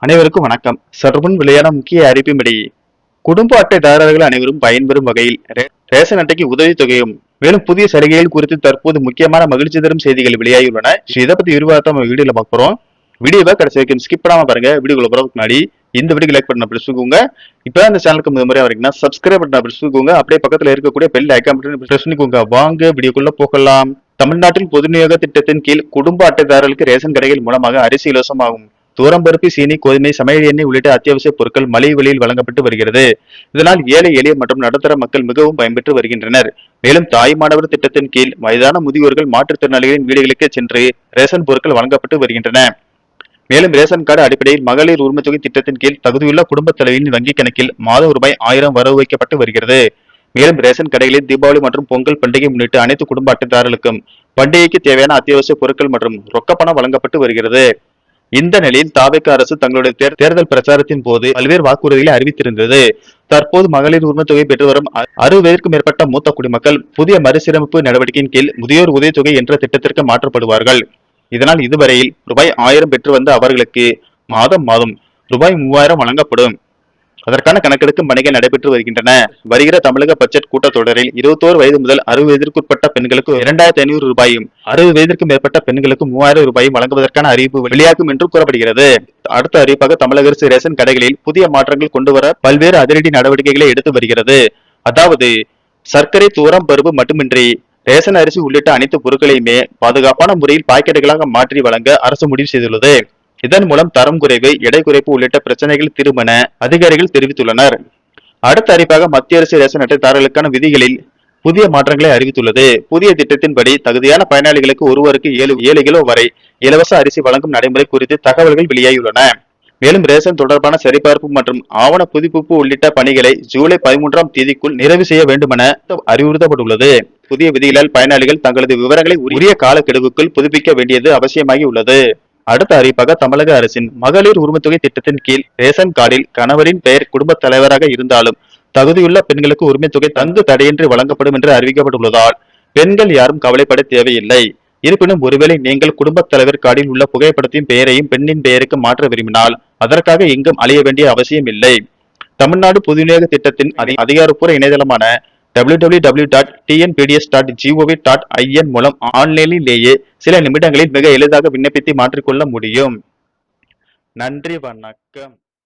அனைவருக்கும் வணக்கம். சற்றுமுன் வெளியான முக்கிய அறிவிப்பின்படி குடும்ப அட்டைதாரர்கள் அனைவரும் பயன்பெறும் வகையில் ரேஷன் அட்டைக்கு உதவி தொகையும் மேலும் புதிய சலுகைகள் குறித்து தற்போது முக்கியமான மகிழ்ச்சி தரும் செய்திகள் வெளியாகியுள்ளன. இதை பத்தி விரிவாக நம்ம வீடியோல பார்க்க போறோம். வீடியோவை கடைசி வரைக்கும் ஸ்கிப் பண்ணாம பாருங்க. வீடியோக்குள்ள போறதுக்கு முன்னாடி இந்த வீடியோ லைக் பண்ண பிடிச்சுக்கோங்க. இப்போ இந்த சேனலுக்கு முதல் முறையா வரீங்கன்னா சப்ஸ்கிரைப் பண்ண பிடிச்சுக்கோங்க. அப்படியே பக்கத்துல இருக்கக்கூடிய பெல் ஐகான் பிரஸ் பண்ணிக்கோங்க. வாங்க வீடியோக்குள்ள போகலாம். தமிழ்நாட்டில் பொது விநியோக திட்டத்தின் கீழ் குடும்ப அட்டைதாரர்களுக்கு ரேஷன் கடைகள் மூலமாக அரிசி இலவசமாகும். தூரம்பருப்பு, சீனி, கோதுமை, சமையல் எண்ணெய் உள்ளிட்ட அத்தியாவசிய பொருட்கள் மலிவு விலையில் வழங்கப்பட்டு வருகிறது. இதனால் ஏழை எளிய மற்றும் நடுத்தர மக்கள் மிகவும் பயன்பெற்று வருகின்றனர். மேலும் தாய்மானவர் திட்டத்தின் கீழ் வயதான முதியோர்கள், மாற்றுத்திறனாளிகளின் வீடுகளுக்கு சென்று ரேஷன் பொருட்கள் வழங்கப்பட்டு வருகின்றன. மேலும் ரேஷன் கார்டு அடிப்படையில் மகளிர் உரிமைத்தொகை திட்டத்தின் கீழ் தகுதியுள்ள குடும்பத் தலைவியின் வங்கிக் கணக்கில் மாதம் ரூபாய் 1000 வரவு வைக்கப்பட்டு வருகிறது. மேலும் ரேஷன் கடைகளில் தீபாவளி மற்றும் பொங்கல் பண்டிகை முன்னிட்டு அனைத்து குடும்ப அட்டைதாரர்களுக்கும் பண்டிகைக்கு தேவையான அத்தியாவசிய பொருட்கள் மற்றும் ரொக்கப்பணம் வழங்கப்பட்டு வருகிறது. இந்த நிலையில் தாவேக அரசு தங்களுடைய தேர்தல் பிரச்சாரத்தின் போது பல்வேறு வாக்குறுதிகளை அறிவித்திருந்தது. தற்போது மகளிர் உரிமை தொகை பெற்று வரும் 60 வயதிற்கும் மேற்பட்ட மூத்த குடிமக்கள் புதிய மறுசீரமைப்பு நடவடிக்கையின் கீழ் முதியோர் உதவித்தொகை என்ற திட்டத்திற்கு மாற்றப்படுவார்கள். இதனால் இதுவரையில் ரூபாய் 1000 பெற்று வந்த அவர்களுக்கு மாதம் ரூபாய் 3000 வழங்கப்படும். அதற்கான கணக்கெடுக்கும் பணிகள் நடைபெற்று வருகின்றன. வருகிற தமிழக பட்ஜெட் கூட்டத்தொடரில் 21 வயது முதல் 60 வயதிற்குட்பட்ட பெண்களுக்கு 2500 ரூபாயும், 60 வயதிற்கு மேற்பட்ட பெண்களுக்கு 3000 ரூபாயும் வழங்குவதற்கான அறிவிப்பு வெளியாகும் என்று கூறப்படுகிறது. அடுத்த அறிவிப்பாக தமிழக அரசு ரேஷன் கடைகளில் புதிய மாற்றங்கள் கொண்டுவர பல்வேறு அதிரடி நடவடிக்கைகளை எடுத்து வருகிறது. அதாவது சர்க்கரை, தூரம் பருப்பு மட்டுமின்றி ரேஷன் அரிசி உள்ளிட்ட அனைத்து பொருட்களையுமே பாதுகாப்பான முறையில் பாக்கெட்டுகளாக மாற்றி வழங்க அரசு முடிவு செய்துள்ளது. இதன் மூலம் தரம் குறைவு, எடை குறைப்பு உள்ளிட்ட பிரச்சனைகள் தீரும் என அதிகாரிகள் தெரிவித்துள்ளனர். அடுத்த அறிவிப்பாக மத்திய அரசு ரேஷன் அட்டைதாரர்களுக்கான விதிகளில் புதிய மாற்றங்களை அறிவித்துள்ளது. புதிய திட்டத்தின்படி தகுதியான பயனாளிகளுக்கு ஒருவருக்கு 7 கிலோ வரை இலவச அரிசி வழங்கும் நடைமுறை குறித்து தகவல்கள் வெளியாகியுள்ளன. மேலும் ரேஷன் தொடர்பான சரிபார்ப்பு மற்றும் ஆவண புதுப்பிப்பு உள்ளிட்ட பணிகளை ஜூலை 13ஆம் தேதிக்குள் நிறைவு செய்ய வேண்டுமென அறிவுறுத்தப்பட்டுள்ளது. புதிய விதிகளால் பயனாளிகள் தங்களது விவரங்களை உரிய காலக்கெடுவுக்குள் புதுப்பிக்க வேண்டியது அவசியமாகி உள்ளது. அடுத்த அறிவிப்பாக தமிழக அரசின் மகளிர் உரிமைத்தொகை திட்டத்தின் கீழ் ரேஷன் கார்டில் கணவரின் பெயர் குடும்ப தலைவராக இருந்தாலும் தகுதியுள்ள பெண்களுக்கு உரிமைத்தொகை தங்கு தடையின்றி வழங்கப்படும் என்று அறிவிக்கப்பட்டுள்ளதால் பெண்கள் யாரும் கவலைப்பட தேவையில்லை. இருப்பினும் ஒருவேளை நீங்கள் குடும்பத் தலைவர் கார்டில் உள்ள புகைப்படத்தையும் பெயரையும் பெண்ணின் பெயருக்கு மாற்ற விரும்பினால் அதற்காக எங்கும் அலைய வேண்டிய அவசியம் இல்லை. தமிழ்நாடு பொது விநியோக திட்டத்தின் அதிகாரப்பூர்வ இணையதளமான www.tnpds.gov.in மூலம் ஆன்லைனிலேயே சில நிமிடங்களில் மிக எளிதாக விண்ணப்பித்து மாற்றிக்கொள்ள முடியும். நன்றி, வணக்கம்.